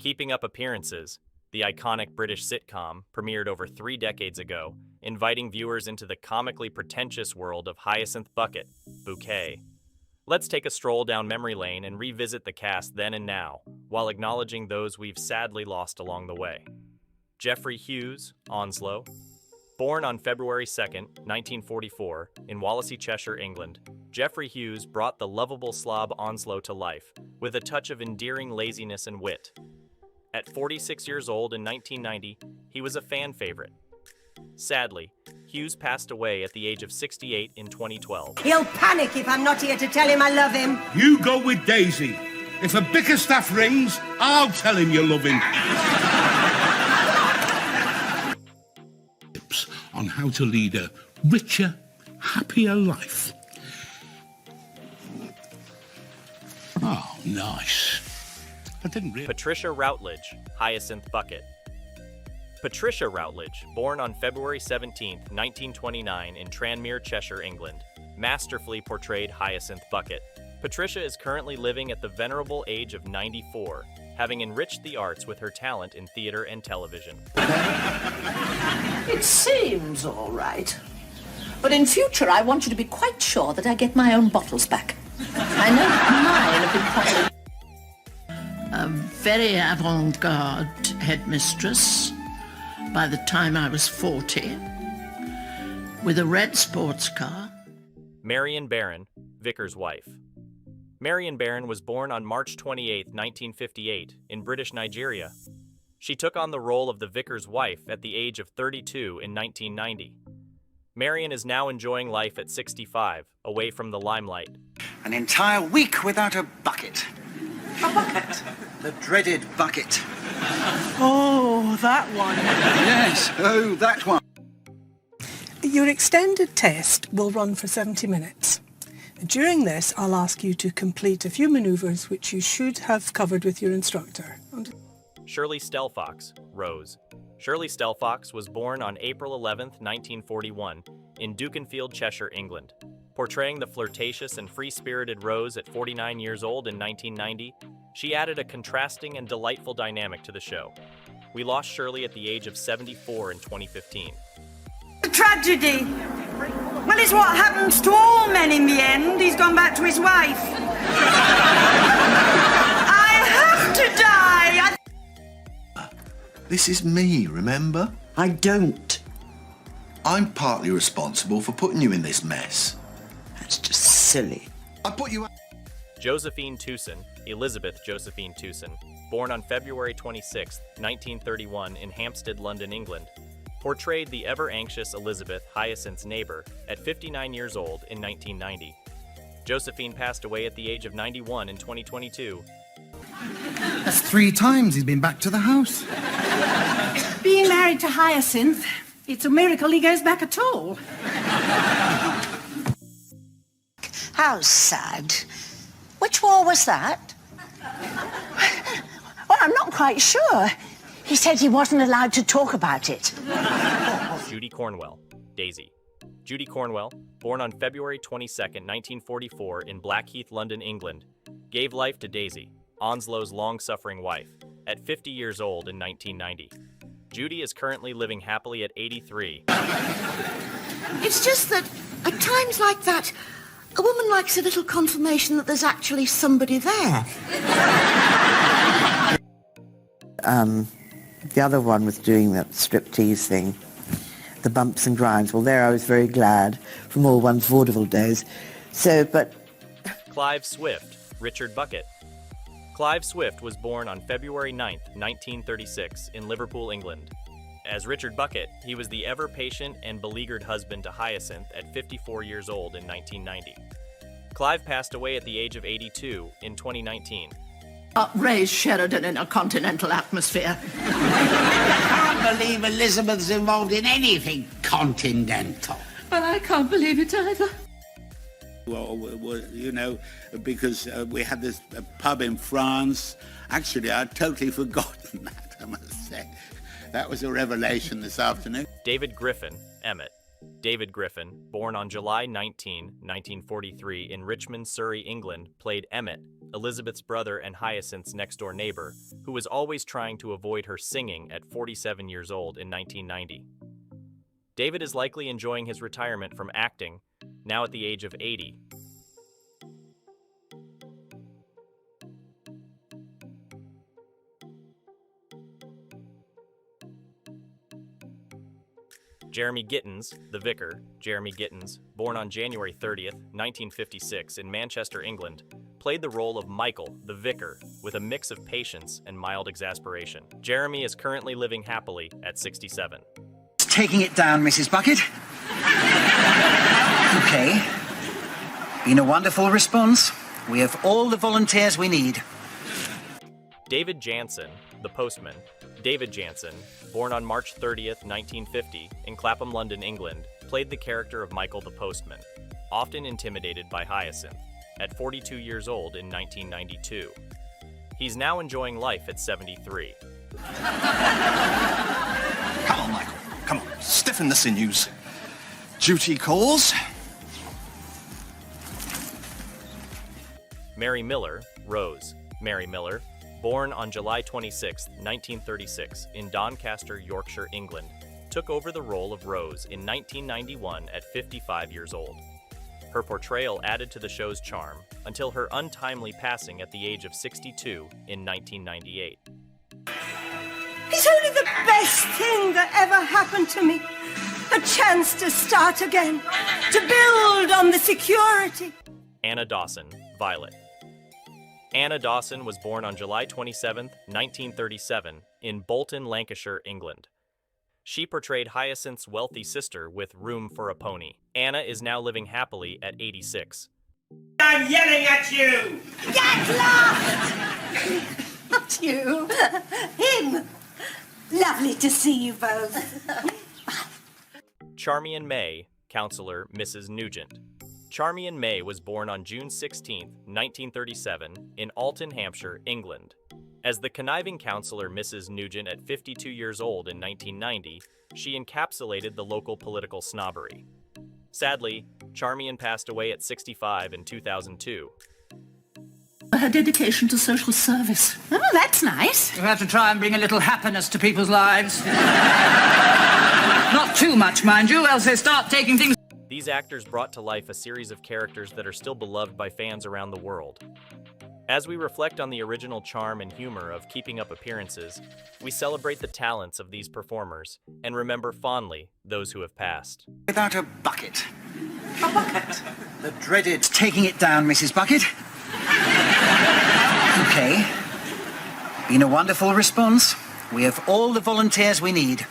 Keeping Up Appearances, the iconic British sitcom, premiered over 3 decades ago, inviting viewers into the comically pretentious world of Hyacinth Bucket, Bouquet. Let's take a stroll down memory lane and revisit the cast then and now, while acknowledging those we've sadly lost along the way. Geoffrey Hughes, Onslow. Born on February 2, 1944, in Wallasey, Cheshire, England, Geoffrey Hughes brought the lovable slob Onslow to life, with a touch of endearing laziness and wit. At 46 years old in 1990, he was a fan favorite. Sadly, Hughes passed away at the age of 68 in 2012. He'll panic if I'm not here to tell him I love him. You go with Daisy. If a Bickerstaff rings, I'll tell him you love him. Tips on how to lead a richer, happier life. Oh, nice. I didn't really... Patricia Routledge, Hyacinth Bucket. Patricia Routledge, born on February 17, 1929 in Tranmere, Cheshire, England, masterfully portrayed Hyacinth Bucket. Patricia is currently living at the venerable age of 94, having enriched the arts with her talent in theater and television. It seems all right. But in future, I want you to be quite sure that I get my own bottles back. I know mine have been properly... A very avant-garde headmistress by the time I was 40, with a red sports car. Marion Barron, Vicar's wife. Marion Barron was born on March 28, 1958, in British Nigeria. She took on the role of the vicar's wife at the age of 32 in 1990. Marion is now enjoying life at 65, away from the limelight. An entire week without a bucket. A bucket? The dreaded bucket. Oh, that one. Yes, oh, that one. Your extended test will run for 70 minutes. During this, I'll ask you to complete a few manoeuvres which you should have covered with your instructor. Shirley Stelfox, Rose. Shirley Stelfox was born on April 11, 1941, in Dukenfield, Cheshire, England. Portraying the flirtatious and free-spirited Rose at 49 years old in 1990, she added a contrasting and delightful dynamic to the show. We lost Shirley at the age of 74 in 2015. A tragedy. Well, it's what happens to all men in the end. He's gone back to his wife. I have to die. This is me, remember? I don't. I'm partly responsible for putting you in this mess. That's just silly. I put you out. Josephine Tewson, Elizabeth Josephine Tewson, born on February 26, 1931 in Hampstead, London, England, portrayed the ever-anxious Elizabeth, Hyacinth's neighbor, at 59 years old in 1990. Josephine passed away at the age of 91 in 2022. That's 3 times he's been back to the house. Being married to Hyacinth, it's a miracle he goes back at all. How sad. Which war was that? Well, I'm not quite sure. He said he wasn't allowed to talk about it. Judy Cornwell, Daisy. Judy Cornwell, born on February 22, 1944 in Blackheath, London, England, gave life to Daisy, Onslow's long-suffering wife, at 50 years old in 1990. Judy is currently living happily at 83. It's just that, at times like that, a woman likes a little confirmation that there's actually somebody there. The other one was doing that striptease thing, the bumps and grinds. Well, there I was very glad from all one's vaudeville days. So, but... Clive Swift, Richard Bucket. Clive Swift was born on February 9, 1936, in Liverpool, England. As Richard Bucket, he was the ever-patient and beleaguered husband to Hyacinth at 54 years old in 1990. Clive passed away at the age of 82 in 2019. Raise Sheridan in a continental atmosphere. I can't believe Elizabeth's involved in anything continental. But I can't believe it either. Well, you know, because we had this pub in France. Actually, I'd totally forgotten that, I must say. That was a revelation this afternoon. David Griffin, Emmett. David Griffin, born on July 19, 1943 in Richmond, Surrey, England, played Emmett, Elizabeth's brother and Hyacinth's next-door neighbor, who was always trying to avoid her singing at 47 years old in 1990. David is likely enjoying his retirement from acting, now at the age of 80. Jeremy Gittins, the vicar, Jeremy Gittins, born on January 30th, 1956 in Manchester, England, played the role of Michael, the vicar, with a mix of patience and mild exasperation. Jeremy is currently living happily at 67. Taking it down, Mrs. Bucket. Okay. Been a wonderful response. We have all the volunteers we need. David Jansen, the postman, David Jansen, born on March 30th, 1950, in Clapham, London, England, played the character of Michael the postman, often intimidated by Hyacinth, at 42 years old in 1992. He's now enjoying life at 73. Come on, Michael. Come on. Stiffen the sinews. Duty calls. Mary Miller, Rose, Mary Miller, born on July 26, 1936, in Doncaster, Yorkshire, England, took over the role of Rose in 1991 at 55 years old. Her portrayal added to the show's charm until her untimely passing at the age of 62 in 1998. It's only the best thing that ever happened to me. A chance to start again, to build on the security. Anna Dawson, Violet. Anna Dawson was born on July 27, 1937, in Bolton, Lancashire, England. She portrayed Hyacinth's wealthy sister with Room for a Pony. Anna is now living happily at 86. I'm yelling at you! Get lost! Not you. Him. Lovely to see you both. Charmian May, Counselor Mrs. Nugent. Charmian May was born on June 16, 1937, in Alton, Hampshire, England. As the conniving counselor Mrs. Nugent at 52 years old in 1990, she encapsulated the local political snobbery. Sadly, Charmian passed away at 65 in 2002. Her dedication to social service. Oh, that's nice. You have to try and bring a little happiness to people's lives. Not too much, mind you, else they start taking things... These actors brought to life a series of characters that are still beloved by fans around the world. As we reflect on the original charm and humor of Keeping Up Appearances, we celebrate the talents of these performers and remember fondly those who have passed. Without a bucket. A bucket. The dreaded taking it down, Mrs. Bucket. Okay. Been a wonderful response. We have all the volunteers we need.